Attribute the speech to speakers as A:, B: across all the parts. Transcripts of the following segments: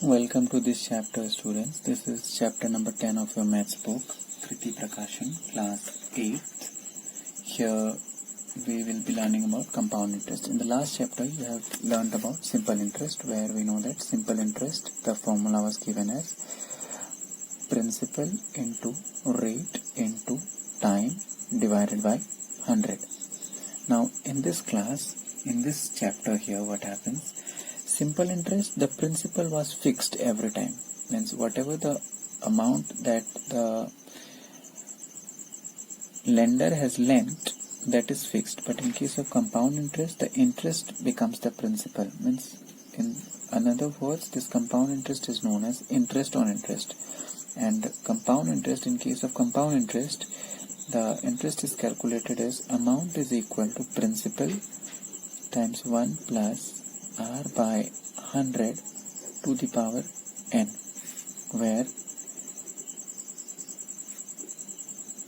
A: Welcome to this chapter, students. This is chapter number 10 of your maths book, Kriti Prakashan, class 8th. Here we will be learning about compound interest. In the last chapter, you have learned about simple interest, where we know that simple interest, the formula was given as principal into rate into time divided by 100. Now, in this class, in this chapter here, what happens? Simple interest, the principal was fixed every time. Means whatever the amount that the lender has lent, that is fixed. But in case of compound interest, the interest becomes the principal. Means in another words, this compound interest is known as interest on interest. And compound interest, in case of compound interest, the interest is calculated as amount is equal to principal times 1 plus r by 100 to the power n, where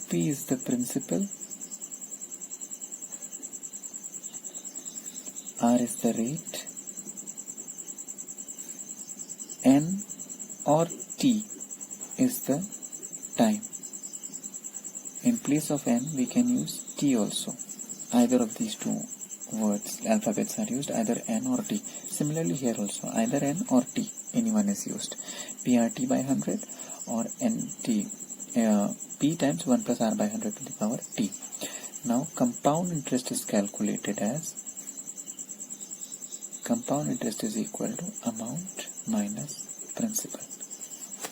A: p is the principal, r is the rate, n or t is the time. In place of n, we can use t also. Either of these two words, alphabets are used, either n or t. Similarly here also, either n or t, anyone is used. PRT by 100 or NT, p times 1 plus r by 100 to the power t. Now compound interest is calculated as, compound interest is equal to amount minus principal.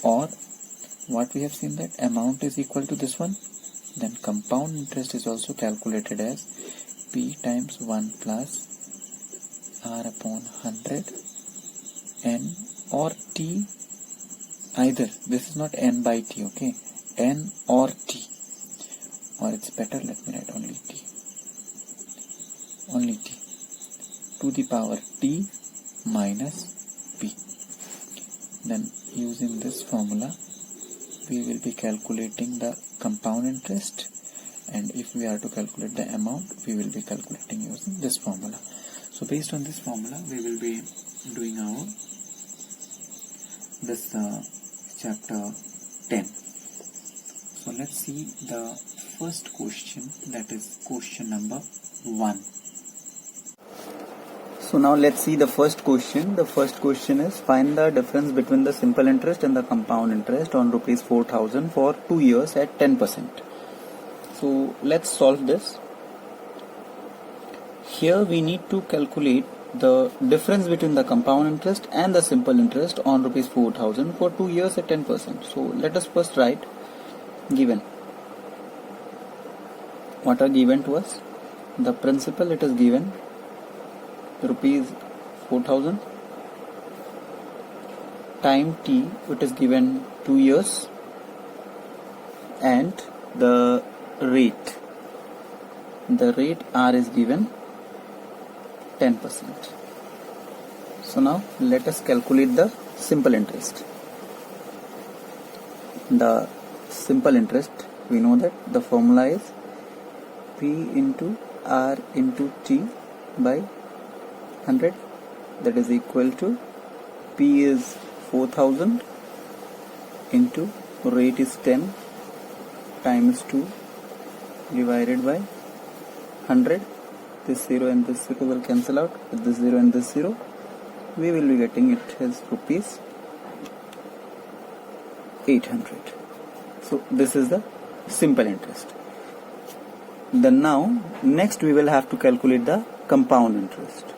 A: Or what we have seen, that amount is equal to this one, then compound interest is also calculated as p times 1 plus r upon 100 n or t, either, this is not n by t, okay, n or t, or it's better, let me write only t, to the power t minus p. Then using this formula, we will be calculating the compound interest, and if we are to calculate the amount, we will be calculating using this formula. So based on this formula, we will be doing our this chapter 10. So let's see the first question, that is question number 1. So now let's see the first question. The first question is, find the difference between the simple interest and the compound interest on rupees 4,000 for 2 years at 10%. So let's solve this. Here we need to calculate the difference between the compound interest and the simple interest on rupees 4,000 for 2 years at 10%. So let us first write given. What are given to us? The principal, it is given rupees 4,000. Time t, it is given 2 years, and the rate r is given 10%. So now let us calculate the simple interest. The simple interest, we know that the formula is p into r into t by 100, that is equal to p is 4,000 into rate is 10 times 2 divided by 100. This 0 and this 0 will cancel out. With this 0 and this 0, we will be getting it as rupees 800. So this is the simple interest. Then now next we will have to calculate the compound interest.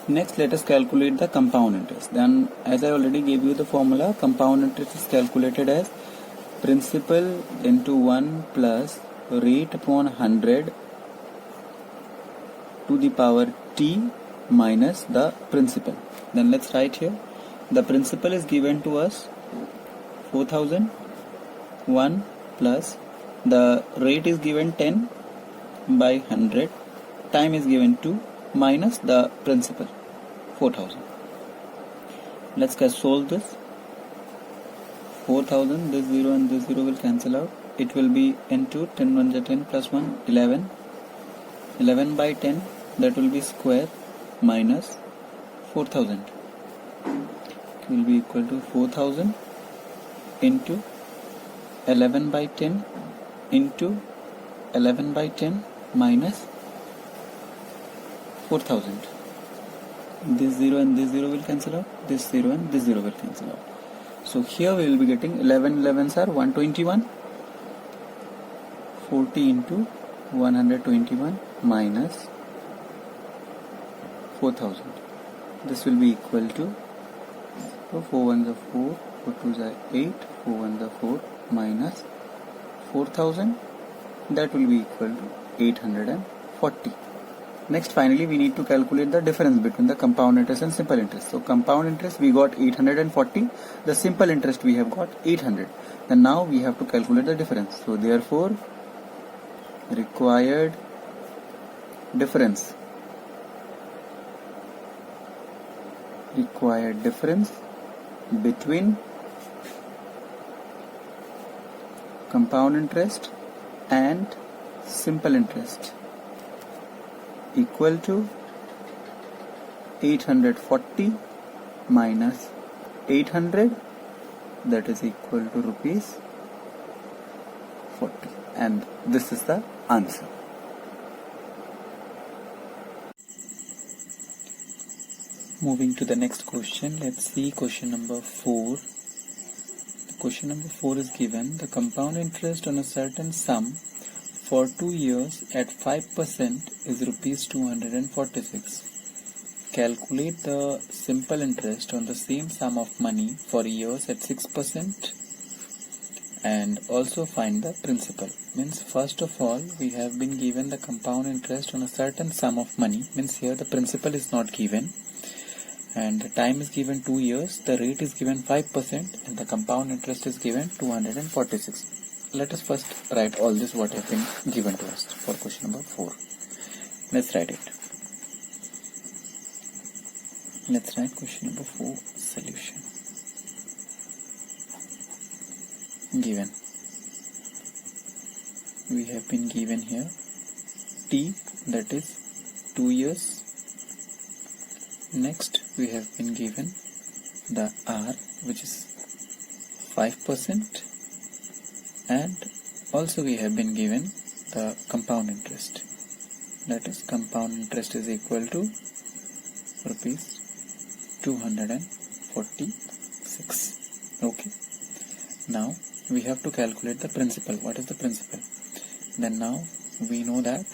A: Next let us calculate the compound interest. Then, as I already gave you the formula, compound interest is calculated as principal into 1 plus rate upon 100 to the power t minus the principal. Then let's write here. The principal is given to us 4,000, 1 plus the rate is given 10 by 100, time is given 2 minus the principal 4,000. Let's solve this. 4,000, this 0 and this 0 will cancel out. It will be into 10 1 is 10 plus 1 11. 11 by 10, that will be square minus 4,000. will be equal to 4000 into 11 by 10 into 11 by 10 minus 4000. This 0 and this 0 will cancel out, this 0 and this 0 will cancel out. So here we will be getting 11 11s are 121, 40 into 121 minus 4000. This will be equal to, so 4 1s are 4, 4 2s are 8, 4 1s are 4 minus 4000, that will be equal to 840. Next, finally, we need to calculate the difference between the compound interest and simple interest. So, compound interest we got 840, the simple interest we have got 800. Then now we have to calculate the difference. So, therefore, required difference between compound interest and simple interest equal to 840 minus 800, that is equal to rupees 40, and this is the answer. Moving to the next question, let's see question number 4. Question number 4 is given: the compound interest on a certain sum for 2 years at 5% is rupees 246. Calculate the simple interest on the same sum of money for years at 6% and also find the principal. Means first of all we have been given the compound interest on a certain sum of money, means here the principal is not given and the time is given 2 years, the rate is given 5% and the compound interest is given 246. Let us first write all this what have been given to us for question number 4. Let's write it. Let's write question number 4 solution. Given. We have been given here T, that is 2 years. Next we have been given the R, which is 5%. And also we have been given the compound interest, that is compound interest is equal to rupees 246. Okay, now we have to calculate the principal. What is the principal? Then now we know that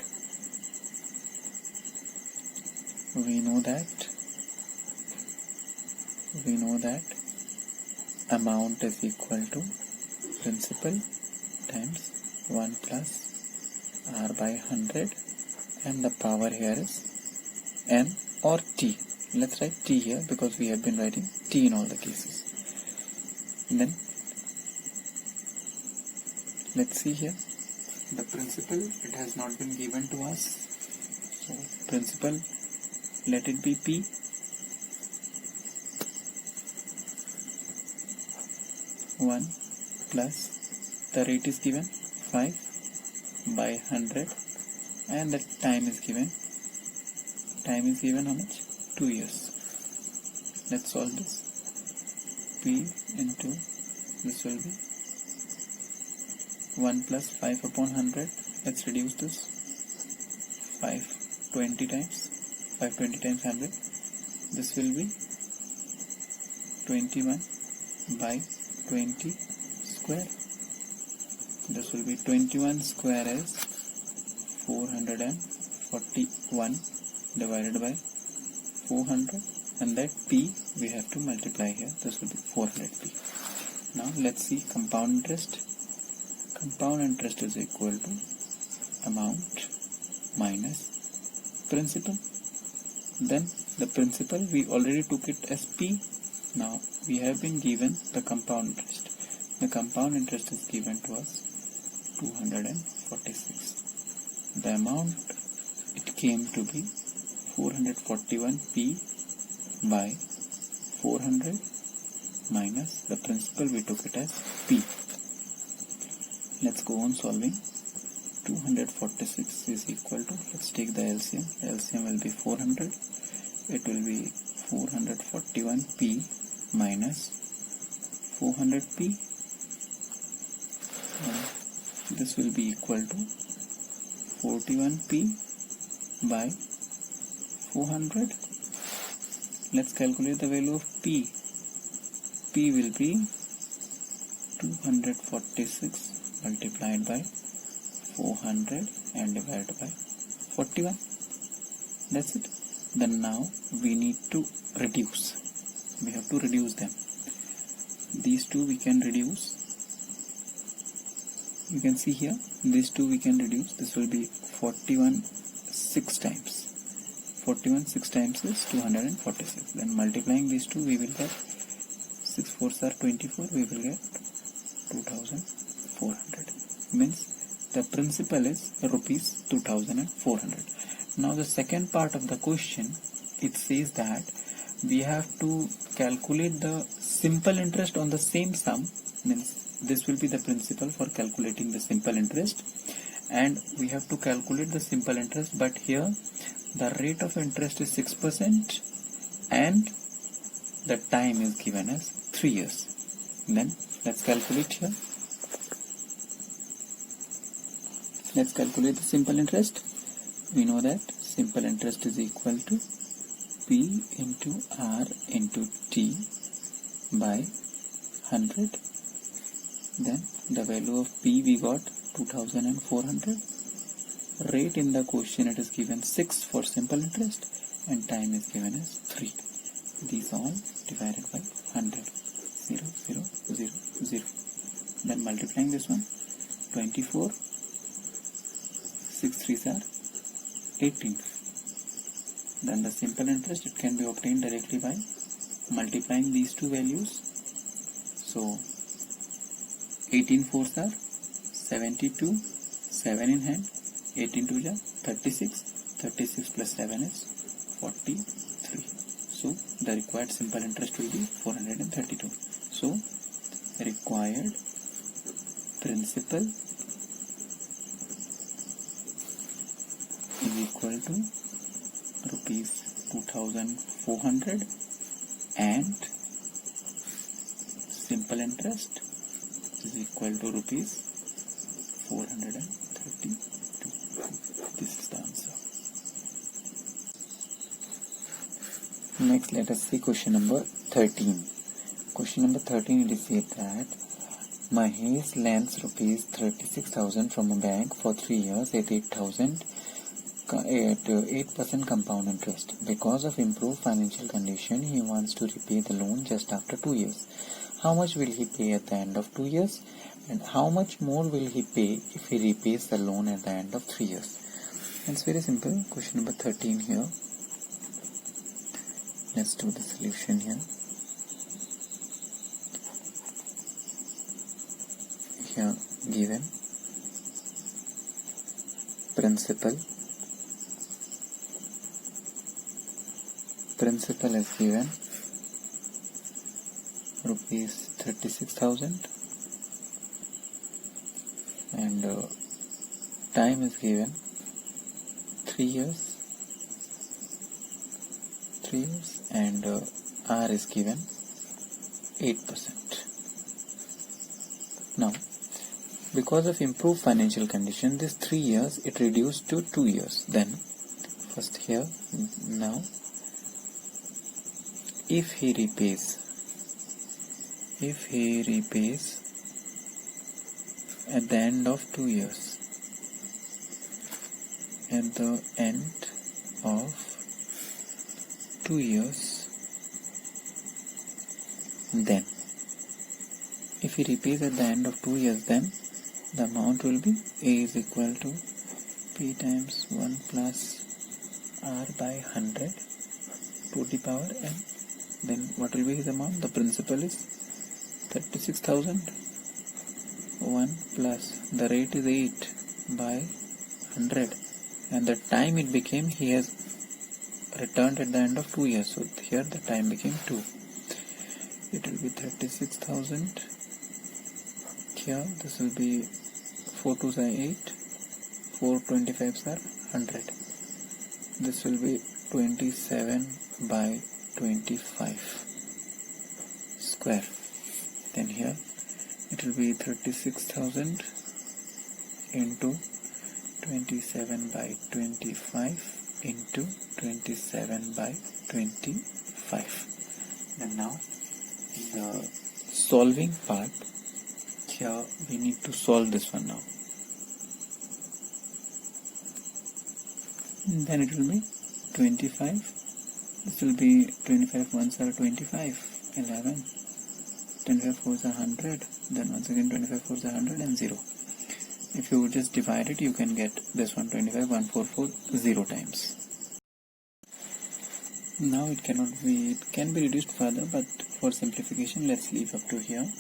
A: amount is equal to principal times 1 plus R by 100, and the power here is N or T. Let's write T here because we have been writing T in all the cases. And then let's see here the principal, it has not been given to us. So principal, let it be P. One plus the rate is given 5 by 100 and the time is given how much? 2 years. Let's solve this. P into this will be 1 plus 5 upon 100. Let's reduce this. 520 times 100. This will be 21 by 20 square. This will be 21 square as 441 divided by 400, and that P we have to multiply here. This will be 400P. Now let's see compound interest. Compound interest is equal to amount minus principal. Then the principal we already took it as P. Now we have been given the compound interest. The compound interest is given to us 246. The amount it came to be 441P by 400 minus the principal we took it as P. Let's go on solving. 246 is equal to, let's take the LCM. LCM will be 400. It will be 441p minus 400p. This will be equal to 41p by 400. Let's calculate the value of p. P will be 246 multiplied by 400 and divided by 41. That's it. Then now we need to reduce. We have to reduce them. These two we can reduce. You can see here, these two we can reduce. This will be 41 6 times. 41 6 times is 246. Then multiplying these two, we will get 6 4s are 24. We will get 2400. Means the principal is rupees 2400. Now the second part of the question, it says that we have to calculate the simple interest on the same sum. Means this will be the principal for calculating the simple interest, and we have to calculate the simple interest, but here the rate of interest is 6% and the time is given as 3 years. Then let's calculate here. Let's calculate the simple interest. We know that simple interest is equal to P into R into T by 100. Then the value of P we got 2400. Rate in the question, it is given 6 for simple interest and time is given as 3. These all divided by 100. 0, 0, 0, 0. Then multiplying this one, 24, 6 3s are 18. Then the simple interest, it can be obtained directly by multiplying these two values. So 18 4s are 72, 7 in hand, 18 2 ja 36, 36 plus 7 is 43. So the required simple interest will be 432. So required principal is equal to rupees 2400 and simple interest is equal to rupees 432. This is the answer. Next, let us see question number 13. Question number 13, it is said that Mahesh lends rupees 36,000 from a bank for 3 years at 8% compound interest. Because of improved financial condition, he wants to repay the loan just after 2 years. How much will he pay at the end of 2 years? And how much more will he pay if he repays the loan at the end of 3 years? It's very simple. Question number 13 here. Let's do the solution here. Here given principal is given rupees 36,000 and time is given 3 years and R is given 8%. Now because of improved financial condition, this 3 years it reduced to 2 years. Then first here, now if he repays at the end of 2 years, then if he repays at the end of 2 years, then the amount will be A is equal to P times 1 plus R by 100 to the power n. Then what will be his amount? The principal is 36,000. 1 plus the rate is 8 by 100 and the time it became, he has returned at the end of 2 years. So here the time became 2. It will be 36,000. Here this will be 4 2s are 8, 4 25s are 100. This will be 27 by 25 square. Then here it will be 36,000 into 27 by 25 into 27 by 25. And now the solving part, here we need to solve this one now. And then it will be 25. This will be 25 ones are 25, 11. 25 fours are 100. Then once again 25 fours are 100 and 0. If you just divide it, you can get this one 25, 144, 0 times. Now it can be reduced further, but for simplification let's leave up to here.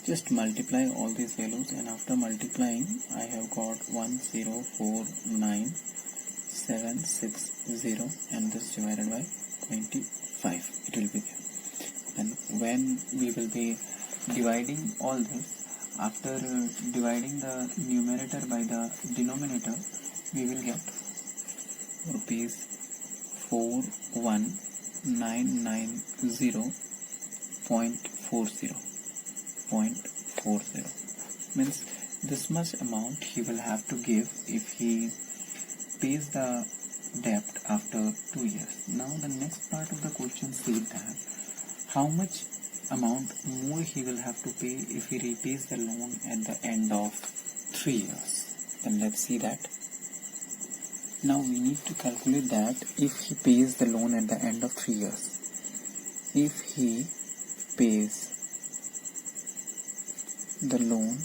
A: Just multiply all these values, and after multiplying I have got 1049760, and this divided by 25, it will be there. And when we will be dividing all this, after dividing the numerator by the denominator, we will get rupees 41990.40. Means this much amount he will have to give if he pays the debt after 2 years. Now the next part of the question says that how much amount more he will have to pay if he repays the loan at the end of 3 years. Then let's see that. Now we need to calculate that if he pays the loan at the end of 3 years. If he pays the loan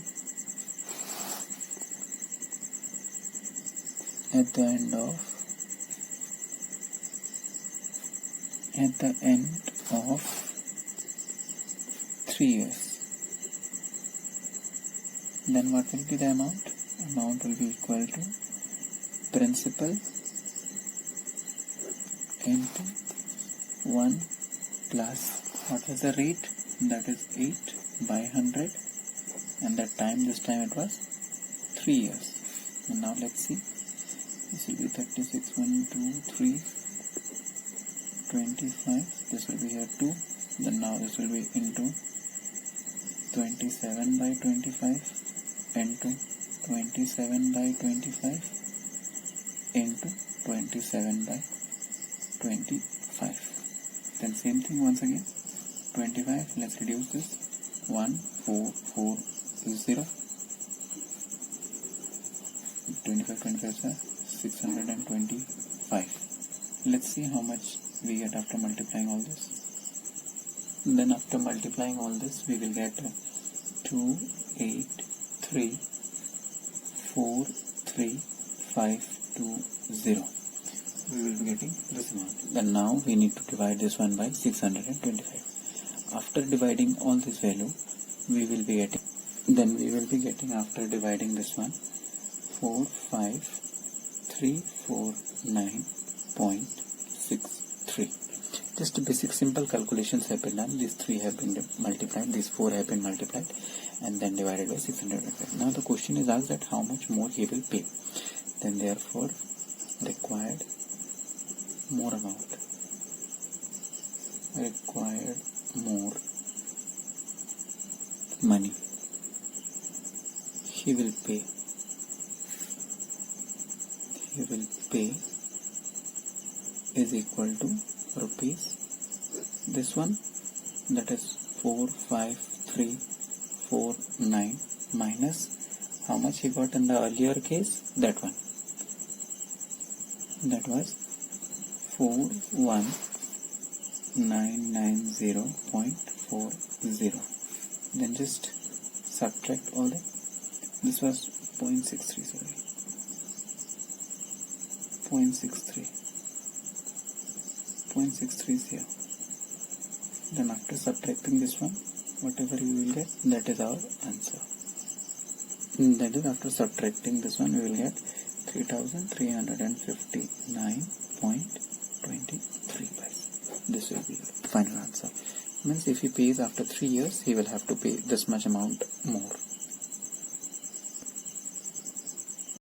A: at the end of 3 years, then what will be the amount? Amount will be equal to principal into 1 plus, what was the rate? That is 8 by 100, and that time, this time it was 3 years. And now let's see, this will be 36, 1, 2, 3, 25, this will be here 2, then now this will be into 27 by 25 into 27 by 25 into 27 by 25. Then same thing once again, 25, let's reduce this, 1440, 25 sir, 625. Let's see how much we get after multiplying all this. Then after multiplying all this, we will get 283,43520. We will be getting this amount. Then now we need to divide this one by 625. After dividing all this value, we will be getting, after dividing this one, 45349.63. Just basic simple calculations have been done. These 3 have been multiplied, these 4 have been multiplied, and then divided by 625. Now the question is asked that how much more he will pay. Then therefore required more amount. Required more money he will pay. He will pay is equal to rupees, this one, that is 45349, minus how much he got in the earlier case, that one, that was 41990.40. Then just subtract all that. This was 0.63, sorry, 0.63 is here. Then after subtracting this one, whatever you will get, that is our answer. That is, after subtracting this one, we will get 3359.23 paise. This will be your final answer. Means if he pays after 3 years, he will have to pay this much amount more.